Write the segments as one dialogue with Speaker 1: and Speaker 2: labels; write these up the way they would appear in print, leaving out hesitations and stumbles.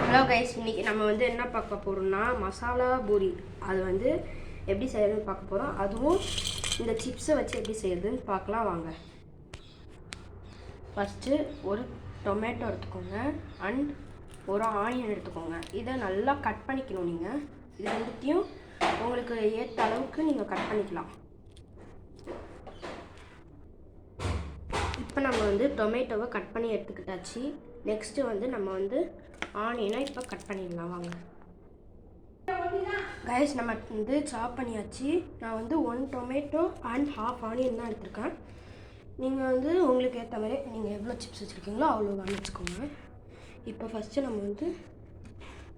Speaker 1: Hello guys, இன்றைக்கி நம்ம வந்து என்ன பார்க்க போகிறோம்னா மசாலா பூரி. அது வந்து எப்படி செய்யறதுன்னு பார்க்க போகிறோம். அதுவும் இந்த சிப்ஸை வச்சு எப்படி செய்யறதுன்னு பார்க்கலாம் வாங்க. ஃபஸ்ட்டு ஒரு டொமேட்டோ எடுத்துக்கோங்க அண்ட் ஒரு ஆனியன் எடுத்துக்கோங்க. இதை நல்லா கட் பண்ணிக்கணும். நீங்கள் இது ரெண்டுத்தையும் உங்களுக்கு ஏற்ற அளவுக்கு நீங்கள் கட் பண்ணிக்கலாம். இப்போ நம்ம வந்து டொமேட்டோவை கட் பண்ணி எடுத்துக்கிட்டாச்சு. நெக்ஸ்ட்டு வந்து நம்ம வந்து ஆனியனை இப்போ கட் பண்ணிடலாம் வாங்க. கைஸ், நம்ம வந்து சாப் பண்ணியாச்சு. நான் வந்து 1 டொமேட்டோ அண்ட் 1/2 ஆனியன் தான் எடுத்திருக்கேன். நீங்கள் வந்து உங்களுக்கு ஏற்ற மாதிரி நீங்கள் எவ்வளோ சிப்ஸ் வச்சுருக்கீங்களோ அவ்வளோ வச்சுக்கோங்க. இப்போ ஃபஸ்ட்டு நம்ம வந்து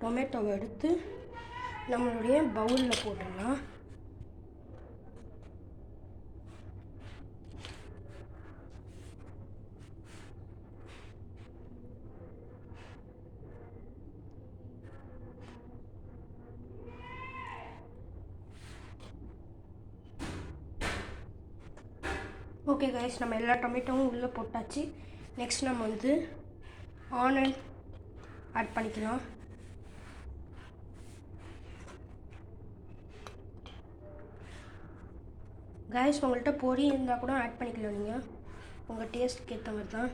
Speaker 1: டொமேட்டோவை எடுத்து நம்மளுடைய பவுலில் போட்டுடலாம். ஓகே கைஸ், நம்ம எல்லா டொமேட்டோவும் உள்ளே போட்டாச்சு. நெக்ஸ்ட் நம்ம வந்து ஆனியன் ஆட் பண்ணிக்கலாம். கைஸ், உங்கள்கிட்ட பொரி இருந்தால் கூட ஆட் பண்ணிக்கலாம், நீங்கள் உங்கள் டேஸ்ட்டுக்கு ஏற்ற மாதிரி தான்.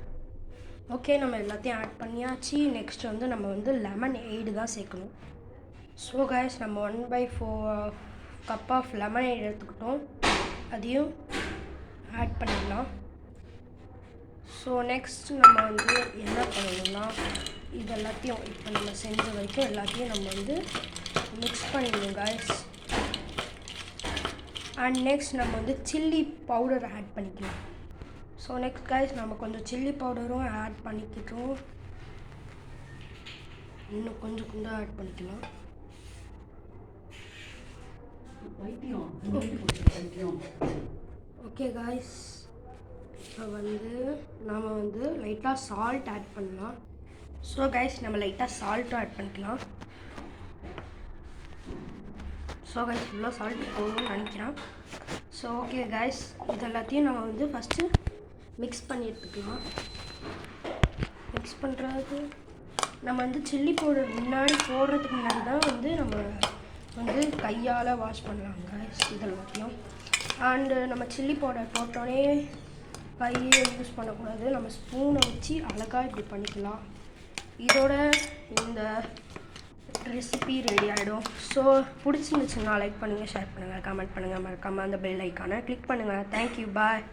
Speaker 1: ஓகே, நம்ம எல்லாத்தையும் ஆட் பண்ணியாச்சு. நெக்ஸ்ட் வந்து நம்ம வந்து லெமன் எய்டு தான் சேர்க்கணும். ஸோ கைஸ், நம்ம 1/4 கப் ஆஃப் லெமன் எய்டு எடுத்துக்கிட்டோம். அதையும் ஆட் பண்ணிடலாம். ஸோ நெக்ஸ்ட் நம்ம வந்து என்ன பண்ணணும்னா இது எல்லாத்தையும் இப்போ நம்ம செஞ்ச வரைக்கும் எல்லாத்தையும் நம்ம வந்து மிக்ஸ் பண்ணிடணும் கைஸ். அண்ட் நெக்ஸ்ட் நம்ம வந்து சில்லி பவுடர் ஆட் பண்ணிக்கலாம். ஸோ நெக்ஸ்ட் கைஸ், நம்ம கொஞ்சம் சில்லி பவுடரும் ஆட் பண்ணிக்கிட்டோம். இன்னும் கொஞ்சம் கொஞ்சம் ஆட் பண்ணிக்கலாம். ஓகே காய்ஸ், இப்போ வந்து நம்ம வந்து லைட்டாக சால்ட் ஆட் பண்ணலாம். ஸோ கைஸ், நம்ம லைட்டாக சால்ட்டும் ஆட் பண்ணிக்கலாம். ஸோ கைஸ், இவ்வளோ சால்ட் போகணும்னு நினைக்கிறேன். ஸோ ஓகே கைஸ், இது எல்லாத்தையும் நம்ம வந்து ஃபஸ்ட்டு மிக்ஸ் பண்ணி எடுத்துக்கலாம். மிக்ஸ் பண்ணுறது நம்ம வந்து சில்லி பவுடர் முன்னாடி போடுறதுக்கு முன்னாடி தான் வந்து நம்ம வந்து கையால் வாஷ் பண்ணலாம் கைஸ் இதெல்லாத்தையும். அண்டு நம்ம சில்லி பவுடர் போட்டோடனே கையை யூஸ் பண்ணக்கூடாது. நம்ம ஸ்பூனை வச்சு அழகாக இப்படி பண்ணிக்கலாம். இதோட இந்த ரெசிபி ரெடி ஆகிடும். ஸோ பிடிச்சிருந்துச்சுன்னா லைக் பண்ணுங்கள், ஷேர் பண்ணுங்கள், கமெண்ட் பண்ணுங்கள், மறக்காமல் அந்த பெல் ஐக்கானை கிளிக் பண்ணுங்கள். தேங்க்யூ, பாய்.